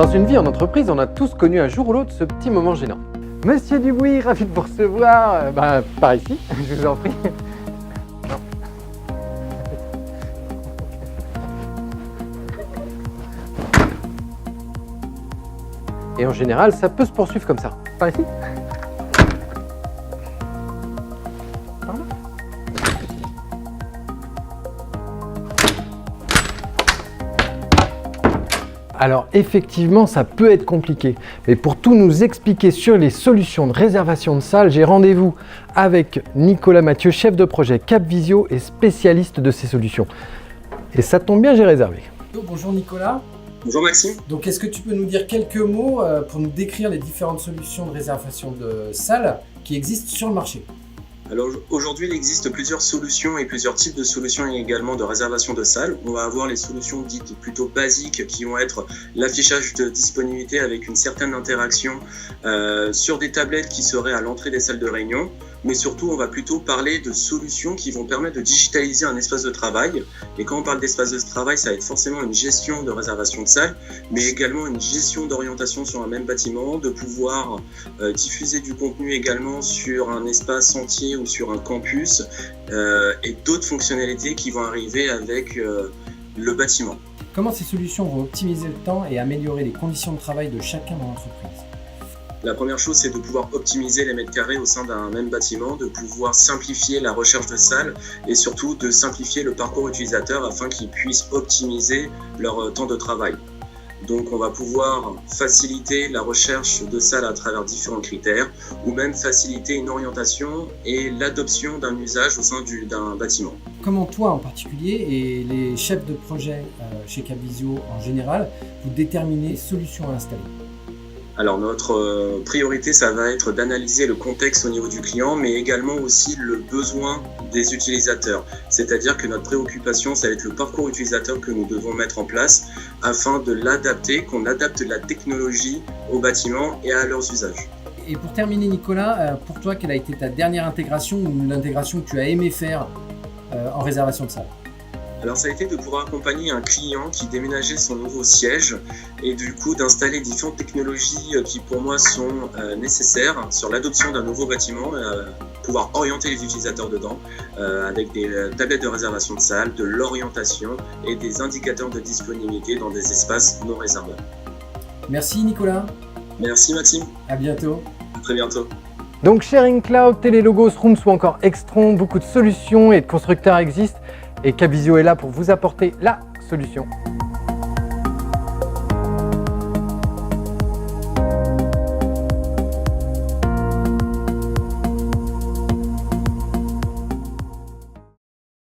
Dans une vie en entreprise, on a tous connu un jour ou l'autre ce petit moment gênant. Monsieur Dubuis, ravi de vous recevoir. Par ici, je vous en prie. Non. Et en général, ça peut se poursuivre comme ça. Par ici. Pardon. Alors effectivement, ça peut être compliqué, mais pour tout nous expliquer sur les solutions de réservation de salles, j'ai rendez-vous avec Nicolas Mathieu, chef de projet Capvisio et spécialiste de ces solutions. Et ça tombe bien, j'ai réservé. Bonjour Nicolas. Bonjour Maxime. Donc est-ce que tu peux nous dire quelques mots pour nous décrire les différentes solutions de réservation de salles qui existent sur le marché ? Alors aujourd'hui, il existe plusieurs solutions et plusieurs types de solutions également de réservation de salles. On va avoir les solutions dites plutôt basiques qui vont être l'affichage de disponibilité avec une certaine interaction sur des tablettes qui seraient à l'entrée des salles de réunion. Mais surtout, on va plutôt parler de solutions qui vont permettre de digitaliser un espace de travail. Et quand on parle d'espace de travail, ça va être forcément une gestion de réservation de salles, mais également une gestion d'orientation sur un même bâtiment, de pouvoir diffuser du contenu également sur un espace entier ou sur un campus, et d'autres fonctionnalités qui vont arriver avec le bâtiment. Comment ces solutions vont optimiser le temps et améliorer les conditions de travail de chacun dans l'entreprise ? La première chose, c'est de pouvoir optimiser les mètres carrés au sein d'un même bâtiment, de pouvoir simplifier la recherche de salles et surtout de simplifier le parcours utilisateur afin qu'ils puissent optimiser leur temps de travail. Donc on va pouvoir faciliter la recherche de salles à travers différents critères ou même faciliter une orientation et l'adoption d'un usage au sein d'un bâtiment. Comment toi en particulier et les chefs de projet chez Capvisio en général, vous déterminez les solutions à installer ? Alors notre priorité, ça va être d'analyser le contexte au niveau du client, mais également aussi le besoin des utilisateurs. C'est-à-dire que notre préoccupation, ça va être le parcours utilisateur que nous devons mettre en place afin de l'adapter, qu'on adapte la technologie au bâtiment et à leurs usages. Et pour terminer Nicolas, pour toi, quelle a été ta dernière intégration ou l'intégration que tu as aimé faire en réservation de salle ? Alors ça a été de pouvoir accompagner un client qui déménageait son nouveau siège et du coup d'installer différentes technologies qui pour moi sont nécessaires sur l'adoption d'un nouveau bâtiment, pouvoir orienter les utilisateurs dedans avec des tablettes de réservation de salle, de l'orientation et des indicateurs de disponibilité dans des espaces non réservables. Merci Nicolas. Merci Maxime. À bientôt. À très bientôt. Donc Sharing Cloud, Télélogos, Rooms ou encore Extron, beaucoup de solutions et de constructeurs existent et Capvisio est là pour vous apporter la solution.